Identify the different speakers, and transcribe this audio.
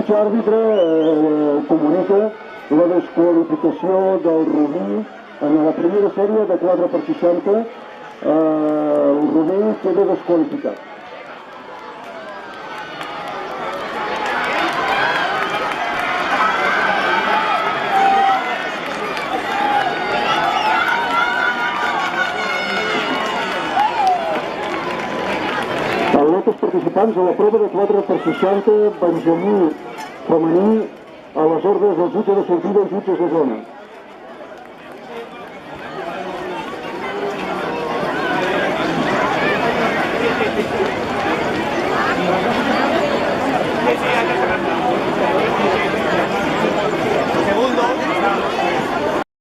Speaker 1: jutge àrbitre comunica la desqualificació del Rubí en la primera sèrie de 4x60. El Rubí queda desqualificat. Els participants a la prova de 4x60 benjamí femení a les ordres del jutge de sortida i jutges de zona.